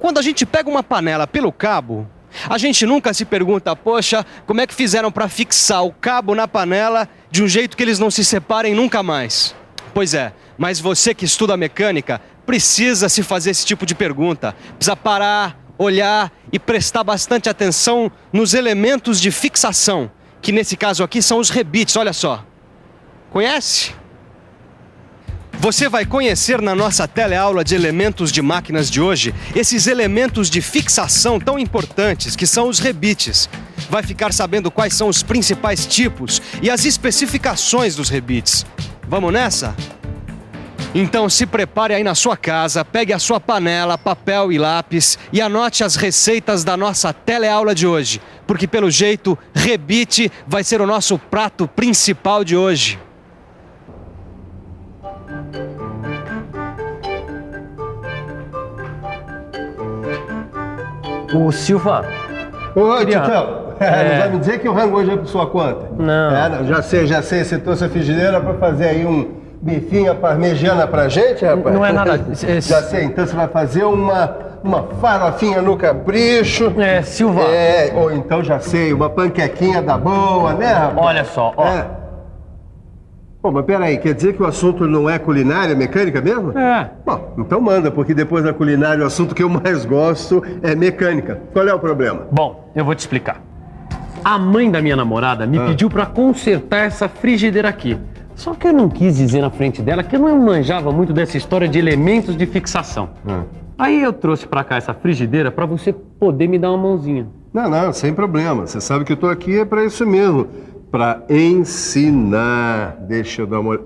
quando a gente pega uma panela pelo cabo, a gente nunca se pergunta, poxa, como é que fizeram para fixar o cabo na panela de um jeito que eles não se separem nunca mais? Pois é, mas você que estuda mecânica precisa se fazer esse tipo de pergunta. Precisa parar, olhar e prestar bastante atenção nos elementos de fixação, que nesse caso aqui são os rebites, olha só. Conhece? Você vai conhecer na nossa teleaula de elementos de máquinas de hoje esses elementos de fixação tão importantes que são os rebites. Vai ficar sabendo quais são os principais tipos e as especificações dos rebites. Vamos nessa? Então se prepare aí na sua casa, pegue a sua panela, papel e lápis e anote as receitas da nossa teleaula de hoje, porque pelo jeito, rebite vai ser o nosso prato principal de hoje. Ô, Silva. Ô, Titão, não vai me dizer que o rango hoje é por sua conta? Não. Já sei. Você trouxe a frigideira pra fazer aí um bifinho à parmegiana pra gente, rapaz? Não é nada. Já sei, então você vai fazer uma farofinha no capricho. Silva. Ou então já sei, uma panquequinha da boa, né, rapaz? Olha só, ó. Pô, mas peraí, quer dizer que o assunto não é culinária, mecânica mesmo? Bom, então manda, porque depois da culinária o assunto que eu mais gosto é mecânica. Qual é o problema? Bom, eu vou te explicar. A mãe da minha namorada me pediu pra consertar essa frigideira aqui. Só que eu não quis dizer na frente dela que eu não manjava muito dessa história de elementos de fixação. Aí eu trouxe pra cá essa frigideira pra você poder me dar uma mãozinha. Não, sem problema. Você sabe que eu tô aqui é pra isso mesmo. Pra ensinar. Deixa eu dar uma olhada.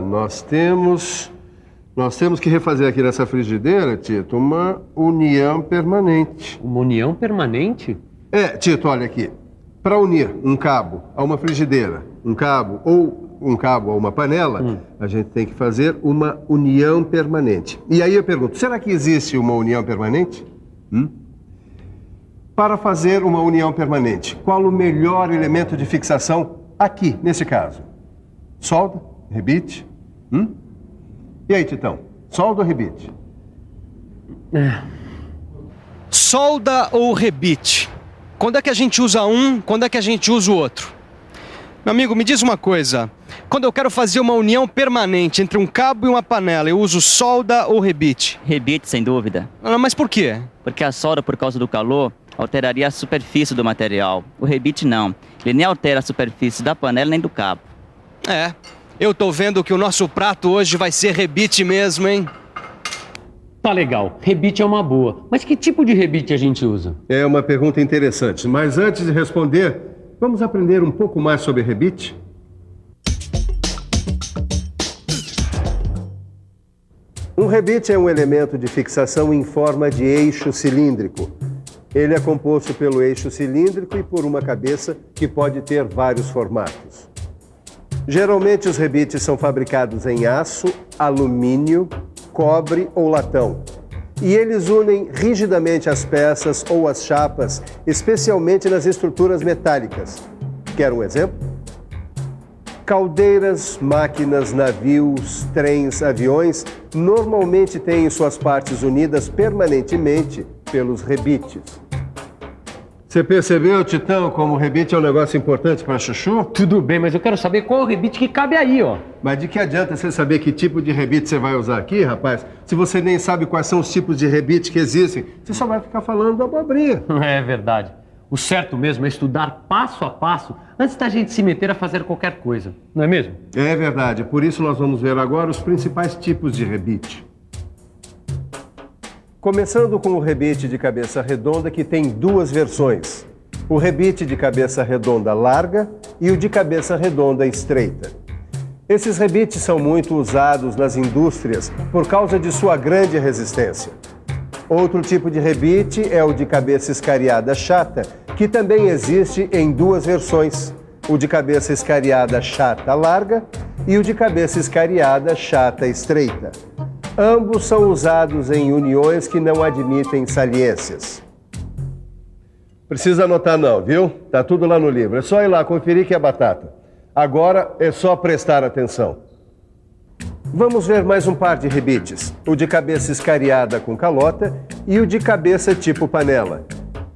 Nós temos que refazer aqui nessa frigideira, Tito, uma união permanente. Uma união permanente? Tito, olha aqui. Para unir um cabo a uma frigideira, um cabo a uma panela, a gente tem que fazer uma união permanente. E aí eu pergunto, será que existe uma união permanente? Para fazer uma união permanente, qual o melhor elemento de fixação aqui, nesse caso? Solda? Rebite? E aí, Titão? Solda ou rebite? Solda ou rebite? Quando é que a gente usa um, quando é que a gente usa o outro? Meu amigo, me diz uma coisa. Quando eu quero fazer uma união permanente entre um cabo e uma panela, eu uso solda ou rebite? Rebite, sem dúvida. Mas por quê? Porque a solda, por causa do calor, alteraria a superfície do material. O rebite não. Ele nem altera a superfície da panela nem do cabo. Eu tô vendo que o nosso prato hoje vai ser rebite mesmo, hein? Tá legal, rebite é uma boa. Mas que tipo de rebite a gente usa? É uma pergunta interessante, mas antes de responder, vamos aprender um pouco mais sobre rebite? Um rebite é um elemento de fixação em forma de eixo cilíndrico. Ele é composto pelo eixo cilíndrico e por uma cabeça que pode ter vários formatos. Geralmente os rebites são fabricados em aço, alumínio, cobre ou latão. E eles unem rigidamente as peças ou as chapas, especialmente nas estruturas metálicas. Quer um exemplo? Caldeiras, máquinas, navios, trens, aviões normalmente têm suas partes unidas permanentemente pelos rebites. Você percebeu, Titão, como o rebite é um negócio importante para chuchu? Tudo bem, mas eu quero saber qual é o rebite que cabe aí, ó. Mas de que adianta você saber que tipo de rebite você vai usar aqui, rapaz? Se você nem sabe quais são os tipos de rebite que existem, você só vai ficar falando da abobrinha. É verdade. O certo mesmo é estudar passo a passo antes da gente se meter a fazer qualquer coisa, não é mesmo? É verdade. Por isso nós vamos ver agora os principais tipos de rebite. Começando com o rebite de cabeça redonda, que tem duas versões. O rebite de cabeça redonda larga e o de cabeça redonda estreita. Esses rebites são muito usados nas indústrias por causa de sua grande resistência. Outro tipo de rebite é o de cabeça escariada chata, que também existe em duas versões. O de cabeça escariada chata larga e o de cabeça escariada chata estreita. Ambos são usados em uniões que não admitem saliências. Precisa anotar não, viu? Tá tudo lá no livro. É só ir lá conferir que é batata. Agora é só prestar atenção. Vamos ver mais um par de rebites, o de cabeça escariada com calota e o de cabeça tipo panela.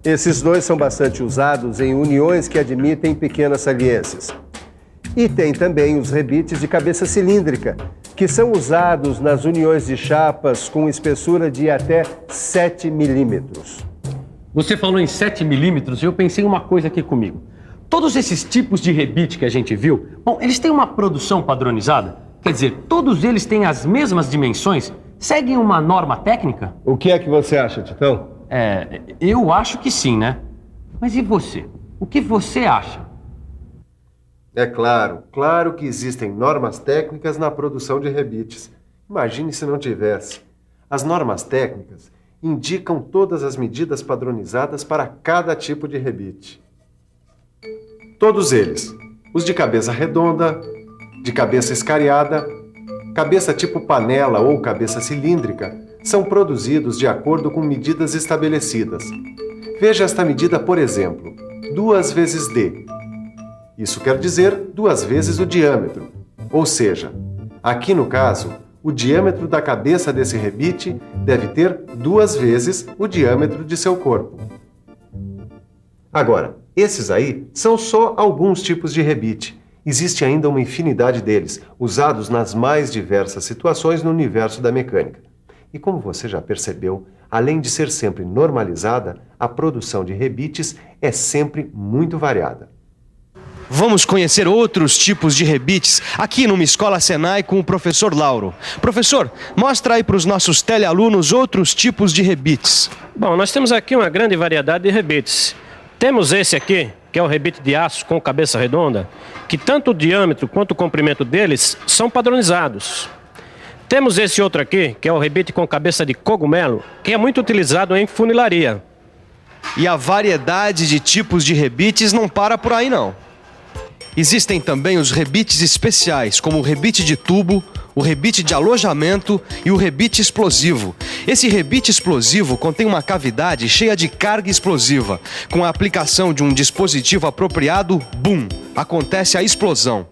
Esses dois são bastante usados em uniões que admitem pequenas saliências. E tem também os rebites de cabeça cilíndrica, que são usados nas uniões de chapas com espessura de até 7 milímetros. Você falou em 7 milímetros e eu pensei uma coisa aqui comigo. Todos esses tipos de rebite que a gente viu, bom, eles têm uma produção padronizada? Quer dizer, todos eles têm as mesmas dimensões? Seguem uma norma técnica? O que é que você acha, Titão? Eu acho que sim, né? Mas e você? O que você acha? É claro que existem normas técnicas na produção de rebites. Imagine se não tivesse. As normas técnicas indicam todas as medidas padronizadas para cada tipo de rebite. Todos eles, os de cabeça redonda, de cabeça escariada, cabeça tipo panela ou cabeça cilíndrica, são produzidos de acordo com medidas estabelecidas. Veja esta medida, por exemplo, 2 vezes D. Isso quer dizer 2 vezes o diâmetro. Ou seja, aqui no caso, o diâmetro da cabeça desse rebite deve ter 2 vezes o diâmetro de seu corpo. Agora, esses aí são só alguns tipos de rebite. Existe ainda uma infinidade deles, usados nas mais diversas situações no universo da mecânica. E como você já percebeu, além de ser sempre normalizada, a produção de rebites é sempre muito variada. Vamos conhecer outros tipos de rebites aqui numa escola Senai com o professor Lauro. Professor, mostra aí para os nossos telealunos outros tipos de rebites. Bom, nós temos aqui uma grande variedade de rebites. Temos esse aqui, que é o rebite de aço com cabeça redonda, que tanto o diâmetro quanto o comprimento deles são padronizados. Temos esse outro aqui, que é o rebite com cabeça de cogumelo, que é muito utilizado em funilaria. E a variedade de tipos de rebites não para por aí não. Existem também os rebites especiais, como o rebite de tubo, o rebite de alojamento e o rebite explosivo. Esse rebite explosivo contém uma cavidade cheia de carga explosiva. Com a aplicação de um dispositivo apropriado, bum, acontece a explosão.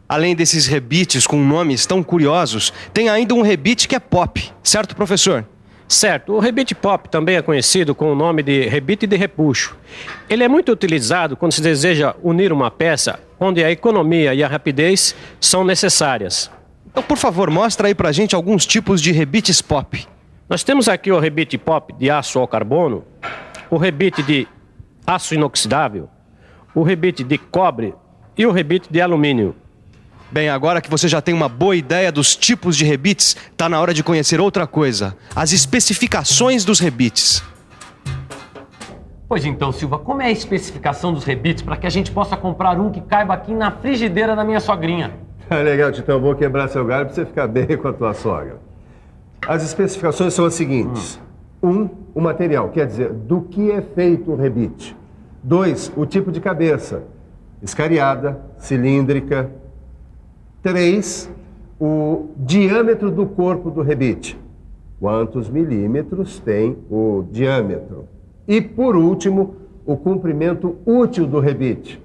Além desses rebites com nomes tão curiosos, tem ainda um rebite que é pop, certo, professor? Certo, o rebite pop também é conhecido com o nome de rebite de repuxo. Ele é muito utilizado quando se deseja unir uma peça onde a economia e a rapidez são necessárias. Então, por favor, mostra aí pra gente alguns tipos de rebites pop. Nós temos aqui o rebite pop de aço ao carbono, o rebite de aço inoxidável, o rebite de cobre e o rebite de alumínio. Bem, agora que você já tem uma boa ideia dos tipos de rebites, está na hora de conhecer outra coisa, as especificações dos rebites. Pois então, Silva, como é a especificação dos rebites para que a gente possa comprar um que caiba aqui na frigideira da minha sogrinha? Legal, Titão, vou quebrar seu galho para você ficar bem com a tua sogra. As especificações são as seguintes. 1, o material, quer dizer, do que é feito o rebite. 2, o tipo de cabeça, escariada, cilíndrica. 3, o diâmetro do corpo do rebite. Quantos milímetros tem o diâmetro? E, por último, o comprimento útil do rebite.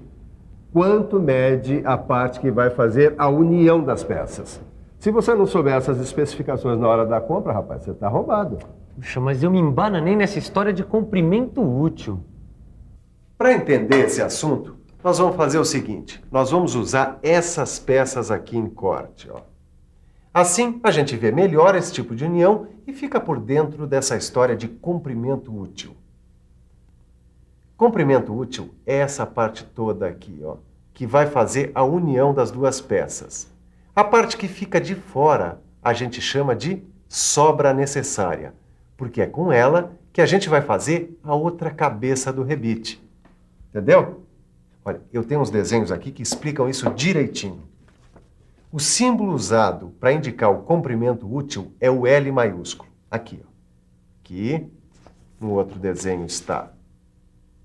Quanto mede a parte que vai fazer a união das peças? Se você não souber essas especificações na hora da compra, rapaz, você está roubado. Puxa, mas eu me embananei nessa história de comprimento útil. Para entender esse assunto, nós vamos fazer o seguinte, nós vamos usar essas peças aqui em corte, ó. Assim, a gente vê melhor esse tipo de união e fica por dentro dessa história de comprimento útil. Comprimento útil é essa parte toda aqui, ó, que vai fazer a união das duas peças. A parte que fica de fora, a gente chama de sobra necessária, porque é com ela que a gente vai fazer a outra cabeça do rebite. Entendeu? Olha, eu tenho uns desenhos aqui que explicam isso direitinho. O símbolo usado para indicar o comprimento útil é o L maiúsculo. Aqui, ó. Aqui. No outro desenho está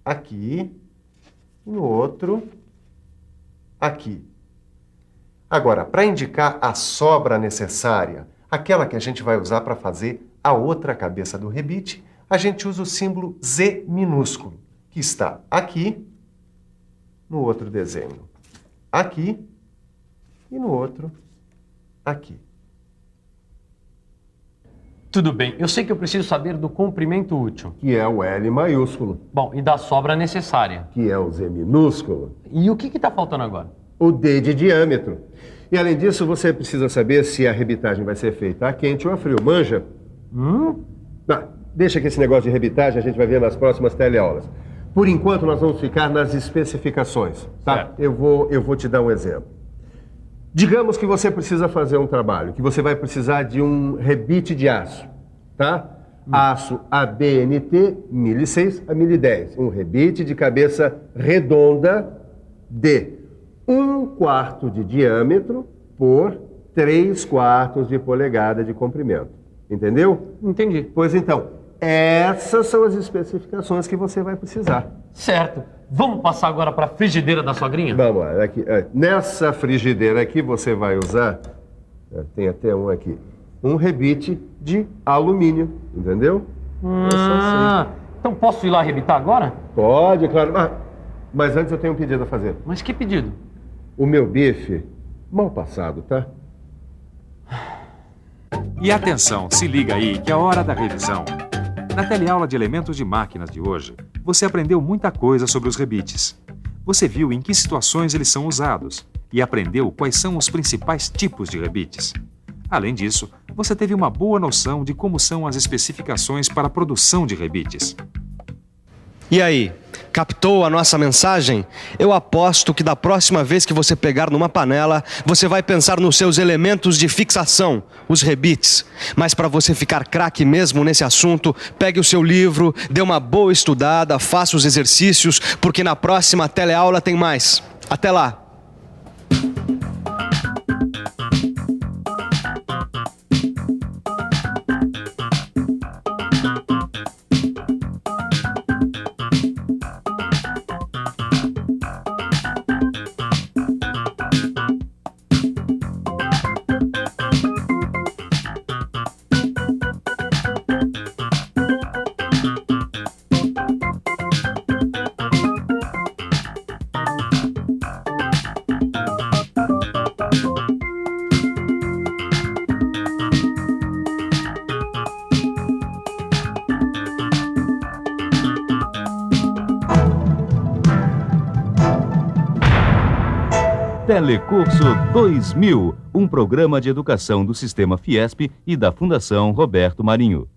aqui. E no outro, aqui. Agora, para indicar a sobra necessária, aquela que a gente vai usar para fazer a outra cabeça do rebite, a gente usa o símbolo Z minúsculo, que está aqui, no outro desenho, aqui e no outro, aqui. Tudo bem, eu sei que eu preciso saber do comprimento útil. Que é o L maiúsculo, Bom, e da sobra necessária. que é o Z minúsculo, E o que está faltando agora? o D de diâmetro. E além disso, você precisa saber se a rebitagem vai ser feita a quente ou a frio. Manja? Deixa que esse negócio de rebitagem a gente vai ver nas próximas teleaulas. Por enquanto, nós vamos ficar nas especificações, tá? Certo. Eu vou te dar um exemplo. Digamos que você precisa fazer um trabalho, que você vai precisar de um rebite de aço, tá? Aço ABNT 1006 a 1010. Um rebite de cabeça redonda de 1/4 de diâmetro por 3/4 de polegada de comprimento. Entendeu? Entendi. Pois então, essas são as especificações que você vai precisar. Certo. Vamos passar agora para a frigideira da sogrinha? Vamos lá, aqui, nessa frigideira aqui você vai usar, tem até um aqui, um rebite de alumínio, entendeu? Então posso ir lá arrebitar agora? Pode, claro, mas antes eu tenho um pedido a fazer. Mas que pedido? O meu bife, mal passado, tá? E atenção, se liga aí que é a hora da revisão. Na teleaula de elementos de máquinas de hoje, você aprendeu muita coisa sobre os rebites. Você viu em que situações eles são usados e aprendeu quais são os principais tipos de rebites. Além disso, você teve uma boa noção de como são as especificações para a produção de rebites. E aí, captou a nossa mensagem? Eu aposto que da próxima vez que você pegar numa panela, você vai pensar nos seus elementos de fixação, os rebites. Mas para você ficar craque mesmo nesse assunto, pegue o seu livro, dê uma boa estudada, faça os exercícios, porque na próxima teleaula tem mais. Até lá! Telecurso 2000, um programa de educação do Sistema Fiesp e da Fundação Roberto Marinho.